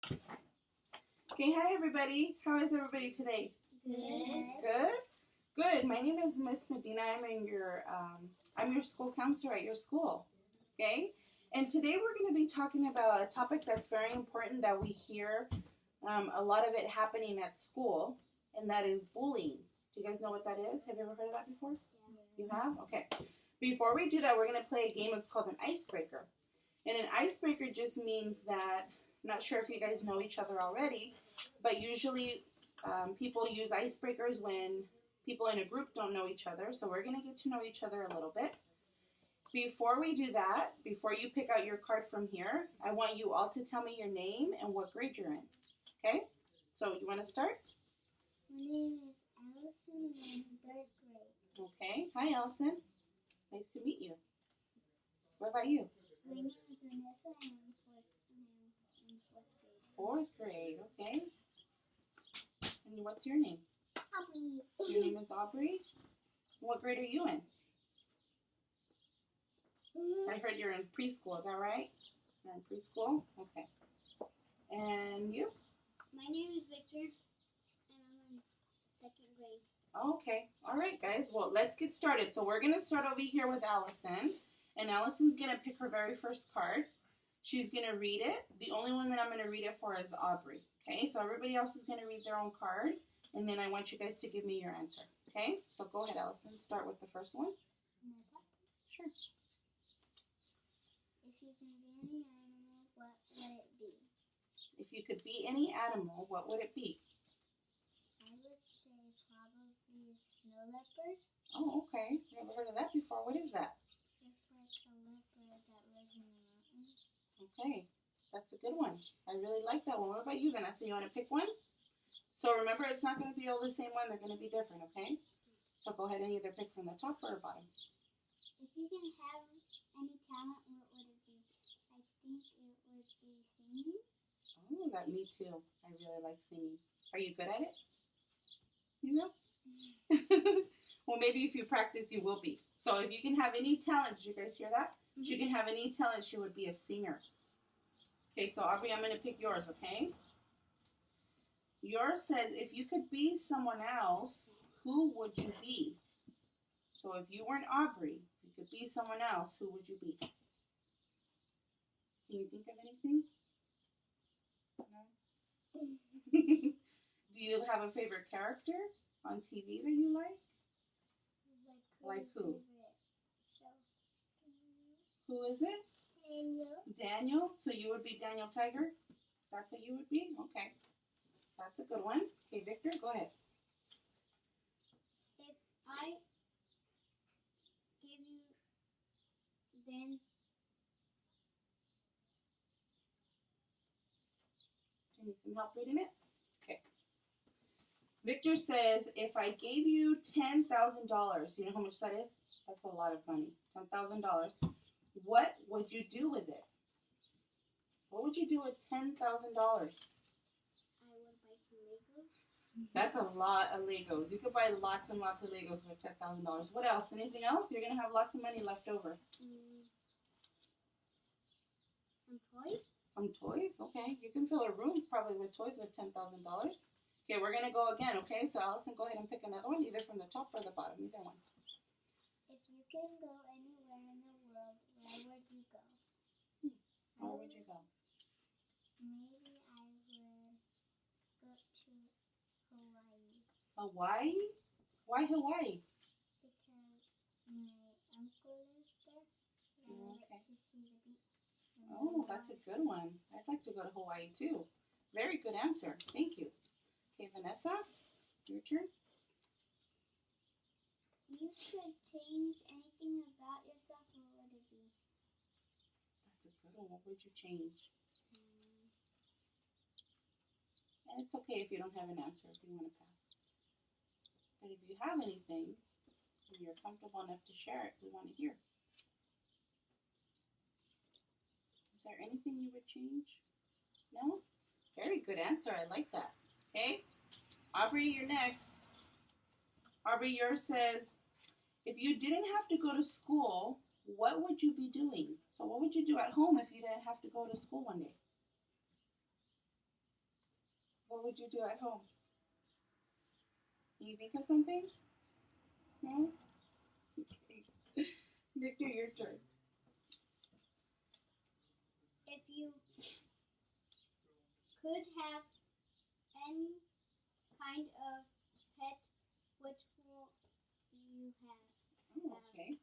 Okay, hi everybody. How is everybody today? Good. Good? Good. My name is Miss Medina. I'm your school counselor at your school. Okay? And today we're going to be talking about a topic that's very important that we hear a lot of it happening at school, and that is bullying. Do you guys know what that is? Have you ever heard of that before? Yeah. You have? Okay. Before we do that, we're going to play a game. It's called an icebreaker. And an icebreaker just means that, I'm not sure if you guys know each other already, but usually people use icebreakers when people in a group don't know each other. So we're going to get to know each other a little bit. Before we do that, before you pick out your card from here, I want you all to tell me your name and what grade you're in. Okay? So you want to start? My name is Allison and I'm in third grade. Okay. Hi, Allison. Nice to meet you. What about you? My name is Vanessa and I'm in fourth grade. Fourth grade. Okay. And what's your name? Happy. Your name is Aubrey. What grade are you in? I heard you're in preschool. Is that right? You're in preschool? Okay. And you? My name is Victor and I'm in second grade. Okay. All right, guys. Well, let's get started. So we're going to start over here with Allison. And Allison's going to pick her very first card. She's going to read it. The only one that I'm going to read it for is Aubrey. Okay? So everybody else is going to read their own card. And then I want you guys to give me your answer. Okay? So go ahead, Allison. Start with the first one. Sure. If you can be any animal, what would it be? If you could be any animal, what would it be? I would say probably a snow leopard. Oh, okay. Never heard of that before. What is that? Just like a leopard that lives in the mountains. Okay. That's a good one. I really like that one. What about you, Vanessa? You want to pick one? So remember, it's not going to be all the same one. They're going to be different, okay? So go ahead and either pick from the top or bottom. If you can have any talent, what would it be? I think it would be singing. Oh, me too. I really like singing. Are you good at it? You know? Well, maybe if you practice, you will be. So if you can have any talent, did you guys hear that? Mm-hmm. She can have any talent, she would be a singer. Okay, so Aubrey, I'm going to pick yours, okay? Yours says, if you could be someone else, who would you be? So if you weren't Aubrey, you could be someone else, who would you be? Can you think of anything? No? Do you have a favorite character on TV that you like? Like who? Who is it? Daniel. Daniel? So you would be Daniel Tiger? That's what you would be? Okay. That's a good one. Okay, Victor, go ahead. If I give you, then Do you need some help reading it? Okay. Victor says, if I gave you $10,000, do you know how much that is? That's a lot of money. $10,000. What would you do with it? What would you do with $10,000? I would buy some Legos. That's a lot of Legos. You could buy lots and lots of Legos for $10,000. What else? Anything else? You're going to have lots of money left over. Some toys. Some toys? Okay. You can fill a room probably with toys with $10,000. Okay, we're going to go again, okay? So, Allison, go ahead and pick another one, either from the top or the bottom, either one. If you can go anywhere in the world, where would you go? Where would you go? Maybe I would go to Hawaii. Hawaii? Why Hawaii? Because my uncle lives there. And I Okay. like to see the beach. Oh, that's a good one. I'd like to go to Hawaii, too. Very good answer. Thank you. Okay, Vanessa, your turn. You could change anything about yourself, what would it be? That's a good one. What would you change? And it's okay if you don't have an answer, if you want to pass. But if you have anything, and you're comfortable enough to share it, we want to hear. Is there anything you would change? No? Very good answer. I like that. Okay? Aubrey, you're next. Aubrey, yours says, if you didn't have to go to school, what would you be doing? So what would you do at home if you didn't have to go to school one day? What would you do at home? Can you think of something? No? Victor, your turn. If you could have any kind of pet, which will you have? Oh, okay.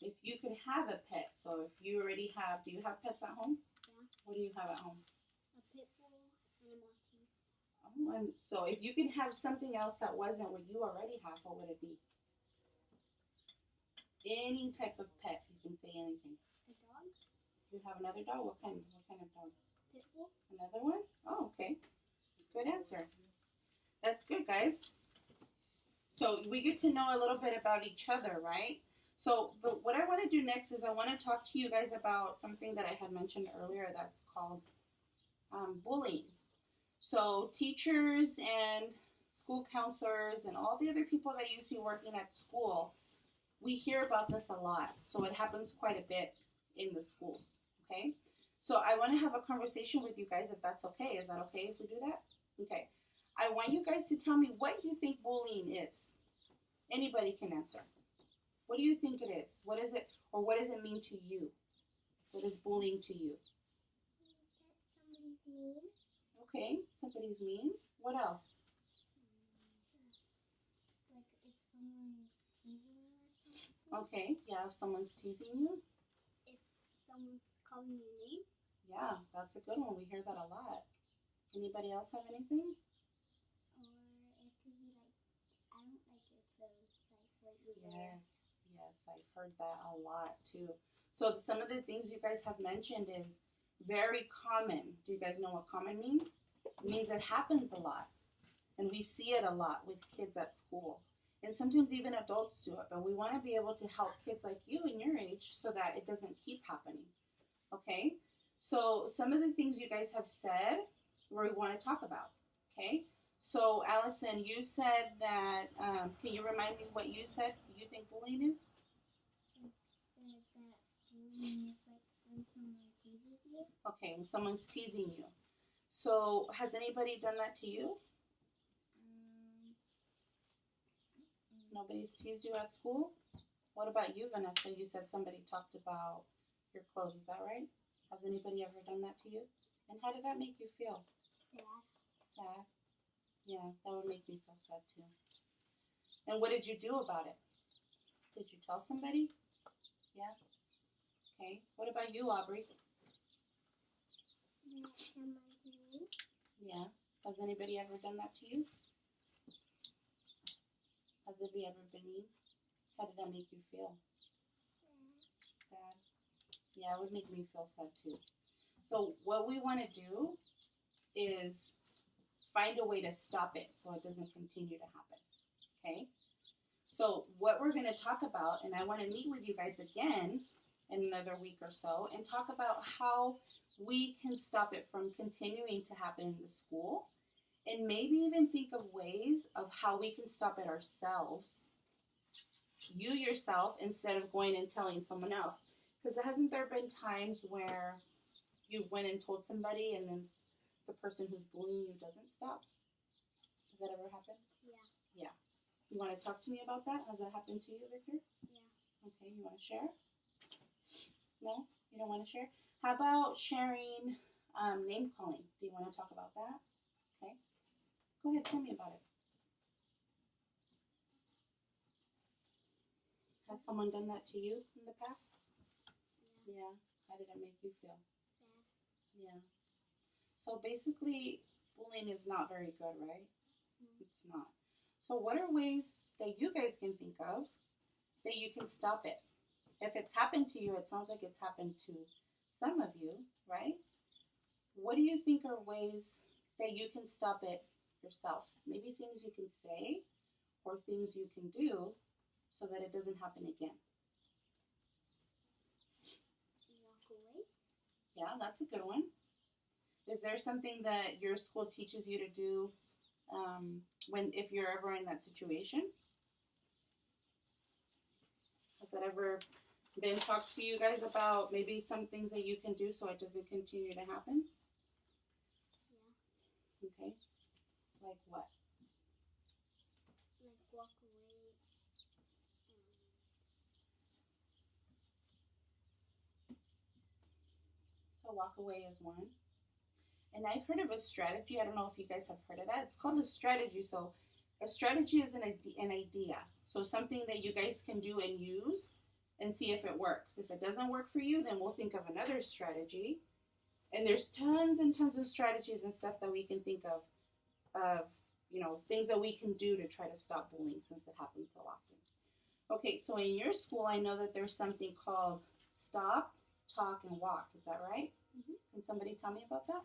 If you could have a pet, so if you already have, do you have pets at home? Yeah. What do you have at home? A pit bull and a Maltese. Oh, and so if you could have something else that wasn't what you already have, what would it be? Any type of pet, you can say anything. A dog. You have another dog? What kind of dog? Pit bull. Another one? Oh, okay. Good answer. That's good, guys. So we get to know a little bit about each other, right? So what I want to do next is I want to talk to you guys about something that I had mentioned earlier that's called bullying. So teachers and school counselors and all the other people that you see working at school, we hear about this a lot. So it happens quite a bit in the schools, okay? So I want to have a conversation with you guys if that's okay. Is that okay if we do that? Okay. I want you guys to tell me what you think bullying is. Anybody can answer. What do you think it is? What is it, or what does it mean to you? What is bullying to you? Somebody's mean. Okay, somebody's mean. What else? Like if someone's teasing you or something. Okay, yeah, if someone's teasing you. If someone's calling you names. Yeah, that's a good one. We hear that a lot. Anybody else have anything? Or it could be like, I don't like your clothes. Like what you wear. Yes, I've heard that a lot too. So some of the things you guys have mentioned is very common. Do you guys know what common means? It means it happens a lot. And we see it a lot with kids at school. And sometimes even adults do it. But we want to be able to help kids like you in your age so that it doesn't keep happening. Okay? So some of the things you guys have said we want to talk about. Okay? So Allison, you said that, can you remind me what you said you think bullying is? It said that bullying is like when someone teases you. Okay, when someone's teasing you. So has anybody done that to you? Nobody's teased you at school? What about you, Vanessa? You said somebody talked about your clothes. Is that right? Has anybody ever done that to you? And how did that make you feel? Sad. Sad? Yeah, that would make me feel sad too. And what did you do about it? Did you tell somebody? Yeah? Okay. What about you, Aubrey? Not somebody's mean. Yeah. Has anybody ever done that to you? Has anybody ever been mean? How did that make you feel? Sad. Yeah, it would make me feel sad too. So what we want to do is find a way to stop it so it doesn't continue to happen. Okay? So what we're going to talk about, and I want to meet with you guys again in another week or so and talk about how we can stop it from continuing to happen in the school, and maybe even think of ways of how we can stop it ourselves, you yourself, instead of going and telling someone else. Because hasn't there been times where you went and told somebody and then the person who's bullying you doesn't stop? Has that ever happened? Yeah. Yeah. You want to talk to me about that? Has that happened to you, Victor? Yeah. Okay, you want to share? No? You don't want to share? How about sharing name calling? Do you want to talk about that? Okay. Go ahead, tell me about it. Has someone done that to you in the past? Yeah. How did it make you feel? Sad. Yeah. So basically, bullying is not very good, right? It's not. So what are ways that you guys can think of that you can stop it? If it's happened to you, it sounds like it's happened to some of you, right? What do you think are ways that you can stop it yourself? Maybe things you can say or things you can do so that it doesn't happen again. Walk away. Yeah, that's a good one. Is there something that your school teaches you to do if you're ever in that situation? Has that ever been talked to you guys about? Maybe some things that you can do so it doesn't continue to happen? Yeah. Okay. Like what? Like walk away. So walk away is one. And I've heard of a strategy. I don't know if you guys have heard of that. It's called a strategy. So a strategy is an idea. So something that you guys can do and use and see if it works. If it doesn't work for you, then we'll think of another strategy. And there's tons and tons of strategies and stuff that we can think of, things that we can do to try to stop bullying since it happens so often. Okay, so in your school, I know that there's something called stop, talk, and walk. Is that right? Mm-hmm. Can somebody tell me about that?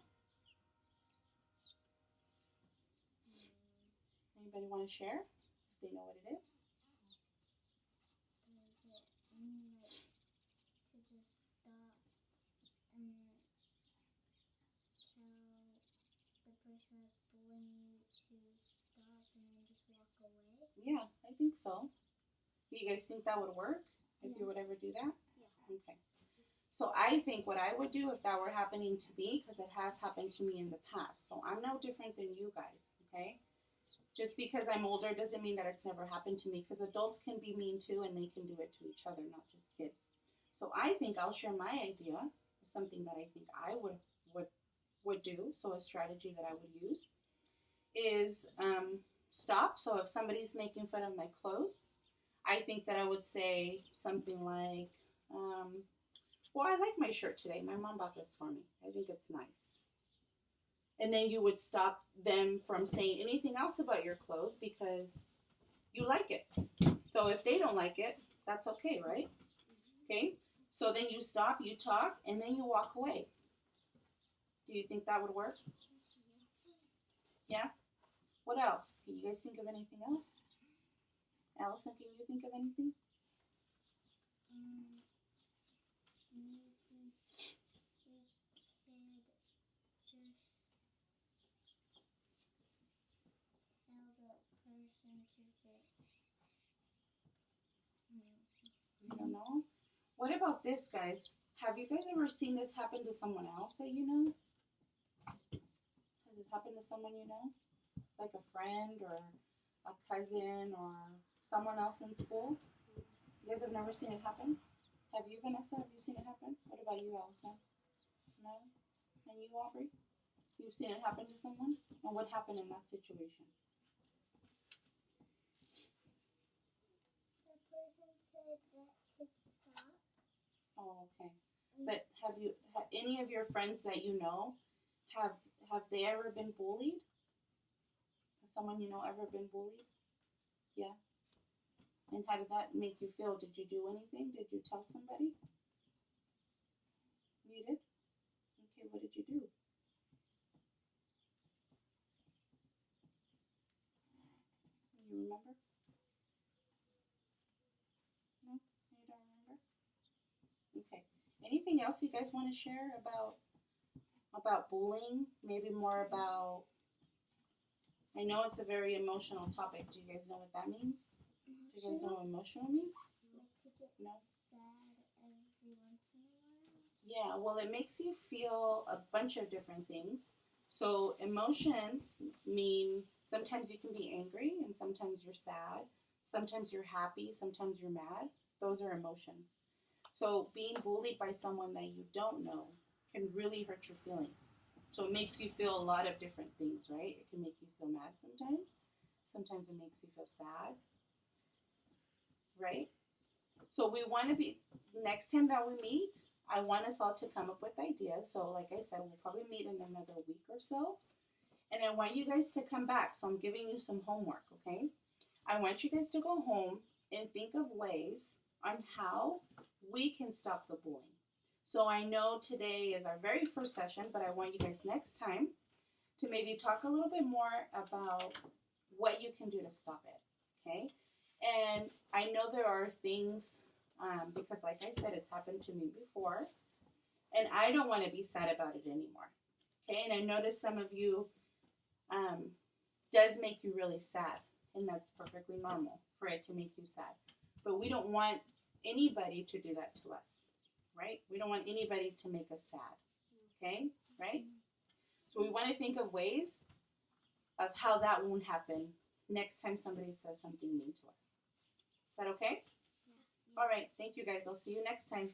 Anybody want to share if they know what it is? Does it mean like to just stop and tell the person that's bullying you to stop and then just walk away? Yeah, I think so. Do you guys think that would work? If you would ever do that? Yeah. Okay. So I think what I would do if that were happening to me, because it has happened to me in the past. So I'm no different than you guys, okay? Just because I'm older doesn't mean that it's never happened to me, because adults can be mean too, and they can do it to each other, not just kids. So I think I'll share my idea of something that I think I would do. So a strategy that I would use is stop. So if somebody's making fun of my clothes, I think that I would say something like, well, I like my shirt today. My mom bought this for me. I think it's nice. And then you would stop them from saying anything else about your clothes because you like it. So if they don't like it, that's okay, right? Okay? So then you stop, you talk, and then you walk away. Do you think that would work? Yeah? What else? Can you guys think of anything else? Allison, can you think of anything? Maybe we could just tell the person to just. I don't know. What about this, guys? Have you guys ever seen this happen to someone else that you know? Has this happened to someone you know? Like a friend or a cousin or someone else in school? You guys have never seen it happen? Have you, Vanessa? Have you seen it happen? What about you, Allison? No? And you, Aubrey? You've seen it happen to someone? And what happened in that situation? The person said that to stop. Oh, okay. But have any of your friends that you know, have they ever been bullied? Has someone you know ever been bullied? Yeah. And how did that make you feel? Did you do anything? Did you tell somebody? You did? Okay, what did you do? You remember? No? You don't remember? Okay. Anything else you guys want to share about bullying? Maybe more about, I know it's a very emotional topic. Do you guys know what that means? Do you guys know what emotional means? Like to get No? sad every once in a while. Yeah, well, it makes you feel a bunch of different things. So emotions mean sometimes you can be angry and sometimes you're sad. Sometimes you're happy, sometimes you're mad. Those are emotions. So being bullied by someone that you don't know can really hurt your feelings. So it makes you feel a lot of different things, right? It can make you feel mad sometimes. Sometimes it makes you feel sad, right? So we want to be, next time that we meet, I want us all to come up with ideas. So like I said, we'll probably meet in another week or so. And I want you guys to come back. So I'm giving you some homework, okay? I want you guys to go home and think of ways on how we can stop the bullying. So I know today is our very first session, but I want you guys next time to maybe talk a little bit more about what you can do to stop it, okay? And I know there are things, because like I said, it's happened to me before, and I don't want to be sad about it anymore, okay? And I notice some of you does make you really sad, and that's perfectly normal for it to make you sad. But we don't want anybody to do that to us, right? We don't want anybody to make us sad, okay? Right? So we want to think of ways of how that won't happen next time somebody says something mean to us. Is that okay? Yeah. All right. Thank you, guys. I'll see you next time.